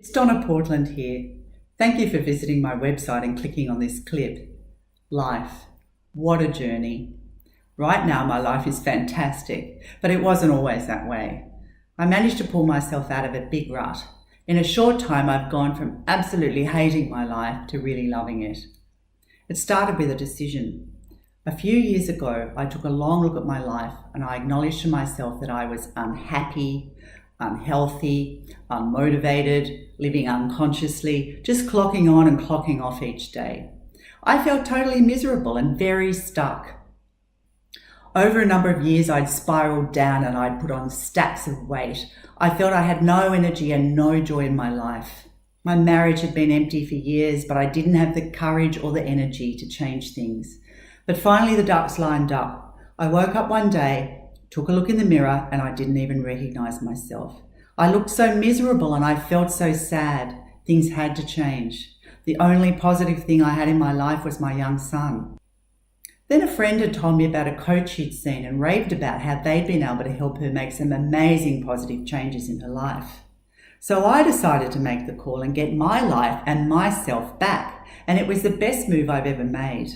It's Donna Portland here. Thank you for visiting my website and clicking on this clip. Life. What a journey. Right now my life is fantastic, but it wasn't always that way. I managed to pull myself out of a big rut. In a short time I've gone from absolutely hating my life to really loving it. It started with a decision. A few years ago I took a long look at my life and I acknowledged to myself that I was unhappy, unhealthy, unmotivated, living unconsciously, just clocking on and clocking off each day. I felt totally miserable and very stuck. Over a number of years, I'd spiraled down and I'd put on stacks of weight. I felt I had no energy and no joy in my life. My marriage had been empty for years, but I didn't have the courage or the energy to change things. But finally the ducks lined up. I woke up one day, took a look in the mirror, and I didn't even recognize myself. I looked so miserable and I felt so sad. Things had to change. The only positive thing I had in my life was my young son. Then a friend had told me about a coach she'd seen and raved about how they'd been able to help her make some amazing positive changes in her life. So I decided to make the call and get my life and myself back, and it was the best move I've ever made.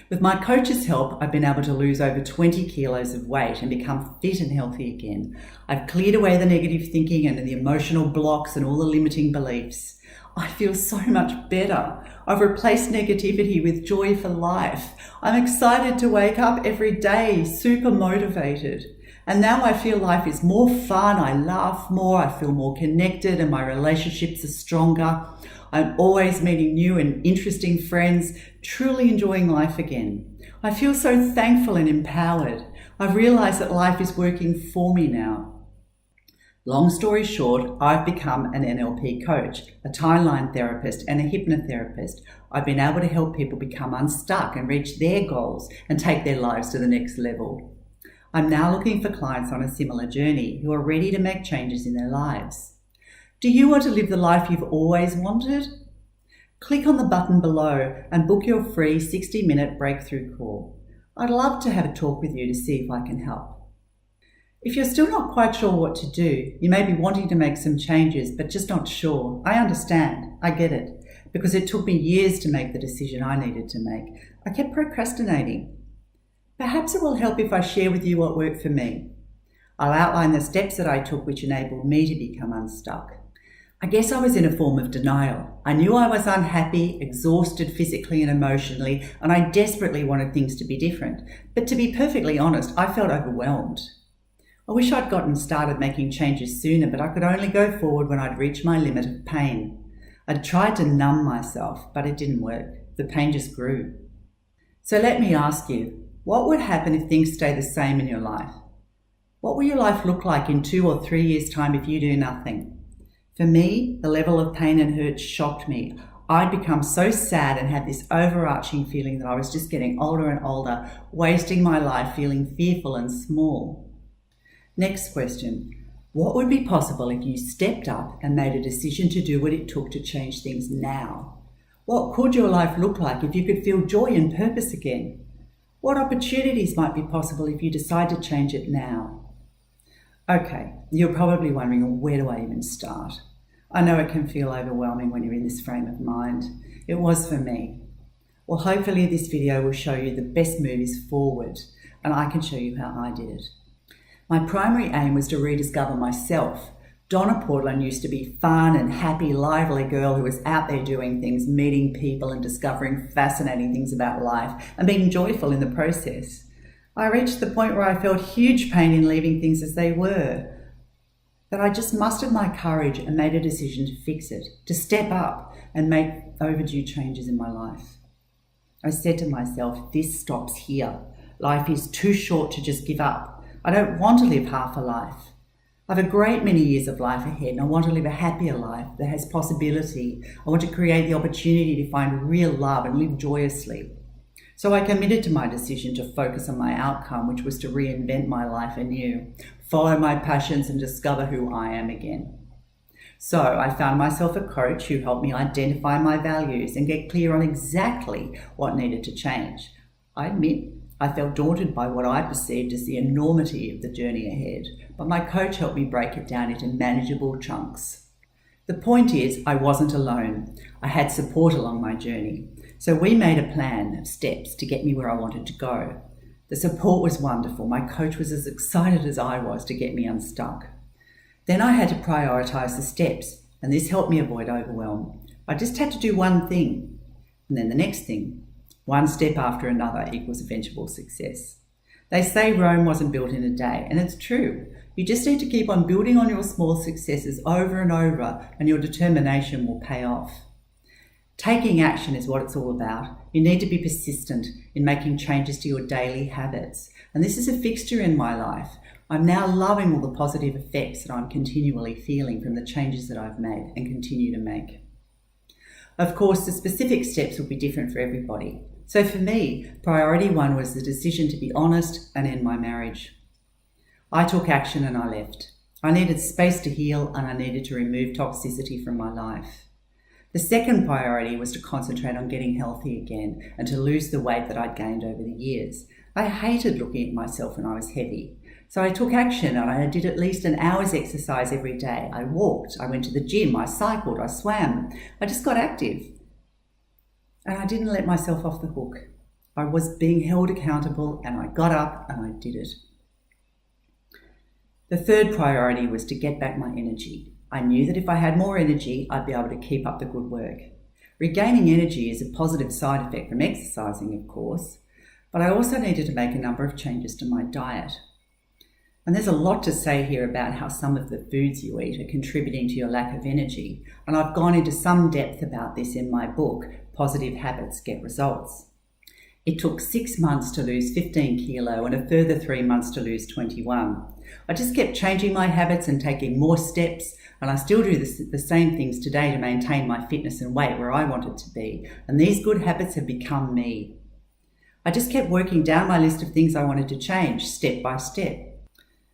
With my coach's help, I've been able to lose over 20 kilos of weight and become fit and healthy again. I've cleared away the negative thinking and the emotional blocks and all the limiting beliefs. I feel so much better. I've replaced negativity with joy for life. I'm excited to wake up every day, super motivated. And now I feel life is more fun, I laugh more, I feel more connected, and my relationships are stronger. I'm always meeting new and interesting friends, truly enjoying life again. I feel so thankful and empowered. I've realized that life is working for me now. Long story short, I've become an NLP coach, a timeline therapist, and a hypnotherapist. I've been able to help people become unstuck and reach their goals and take their lives to the next level. I'm now looking for clients on a similar journey who are ready to make changes in their lives. Do you want to live the life you've always wanted? Click on the button below and book your free 60-minute breakthrough call. I'd love to have a talk with you to see if I can help. If you're still not quite sure what to do, you may be wanting to make some changes but just not sure. I understand. I get it. Because it took me years to make the decision I needed to make. I kept procrastinating. Perhaps it will help if I share with you what worked for me. I'll outline the steps that I took which enabled me to become unstuck. I guess I was in a form of denial. I knew I was unhappy, exhausted physically and emotionally, and I desperately wanted things to be different. But to be perfectly honest, I felt overwhelmed. I wish I'd gotten started making changes sooner, but I could only go forward when I'd reached my limit of pain. I'd tried to numb myself, but it didn't work. The pain just grew. So let me ask you, what would happen if things stay the same in your life? What will your life look like in 2 or 3 years' time if you do nothing? For me, the level of pain and hurt shocked me. I'd become so sad and had this overarching feeling that I was just getting older and older, wasting my life feeling fearful and small. Next question. What would be possible if you stepped up and made a decision to do what it took to change things now? What could your life look like if you could feel joy and purpose again? What opportunities might be possible if you decide to change it now? Okay, you're probably wondering, where do I even start? I know it can feel overwhelming when you're in this frame of mind. It was for me. Well, hopefully this video will show you the best move is forward, and I can show you how I did it. My primary aim was to rediscover myself. Donna Portland used to be fun and happy, lively girl who was out there doing things, meeting people and discovering fascinating things about life and being joyful in the process. I reached the point where I felt huge pain in leaving things as they were. But I just mustered my courage and made a decision to fix it, to step up and make overdue changes in my life. I said to myself, this stops here. Life is too short to just give up. I don't want to live half a life. I have a great many years of life ahead and I want to live a happier life that has possibility. I want to create the opportunity to find real love and live joyously. So I committed to my decision to focus on my outcome, which was to reinvent my life anew, follow my passions and discover who I am again. So I found myself a coach who helped me identify my values and get clear on exactly what needed to change. I admit I felt daunted by what I perceived as the enormity of the journey ahead, but my coach helped me break it down into manageable chunks. The point is, I wasn't alone. I had support along my journey. So we made a plan of steps to get me where I wanted to go. The support was wonderful. My coach was as excited as I was to get me unstuck. Then I had to prioritise the steps, and this helped me avoid overwhelm. I just had to do one thing, and then the next thing. One step after another equals eventual success. They say Rome wasn't built in a day, and it's true. You just need to keep on building on your small successes over and over, and your determination will pay off. Taking action is what it's all about. You need to be persistent in making changes to your daily habits. And this is a fixture in my life. I'm now loving all the positive effects that I'm continually feeling from the changes that I've made and continue to make. Of course, the specific steps will be different for everybody. So for me, priority one was the decision to be honest and end my marriage. I took action and I left. I needed space to heal and I needed to remove toxicity from my life. The second priority was to concentrate on getting healthy again and to lose the weight that I'd gained over the years. I hated looking at myself when I was heavy. So I took action and I did at least an hour's exercise every day. I walked, I went to the gym, I cycled, I swam. I just got active. And I didn't let myself off the hook. I was being held accountable and I got up and I did it. The third priority was to get back my energy. I knew that if I had more energy, I'd be able to keep up the good work. Regaining energy is a positive side effect from exercising, of course, but I also needed to make a number of changes to my diet. And there's a lot to say here about how some of the foods you eat are contributing to your lack of energy, and I've gone into some depth about this in my book, Positive Habits Get Results. It took 6 months to lose 15 kilo and a further 3 months to lose 21. I just kept changing my habits and taking more steps, and I still do the same things today to maintain my fitness and weight where I wanted to be, and these good habits have become me. I just kept working down my list of things I wanted to change, step by step.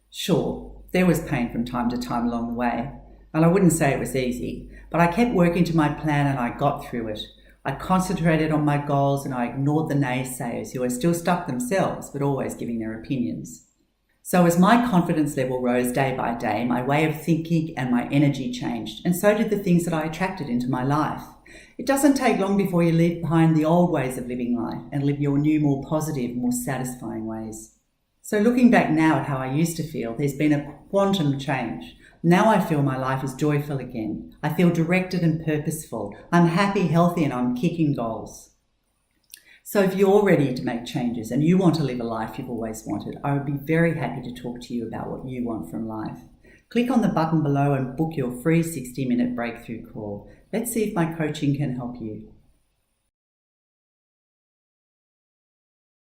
Sure, there was pain from time to time along the way, and I wouldn't say it was easy, but I kept working to my plan and I got through it. I concentrated on my goals and I ignored the naysayers who are still stuck themselves, but always giving their opinions. So as my confidence level rose day by day, my way of thinking and my energy changed, and so did the things that I attracted into my life. It doesn't take long before you leave behind the old ways of living life and live your new, more positive, more satisfying ways. So looking back now at how I used to feel, there's been a quantum change. Now I feel my life is joyful again. I feel directed and purposeful. I'm happy, healthy, and I'm kicking goals. So if you're ready to make changes and you want to live a life you've always wanted, I would be very happy to talk to you about what you want from life. Click on the button below and book your free 60-minute breakthrough call. Let's see if my coaching can help you.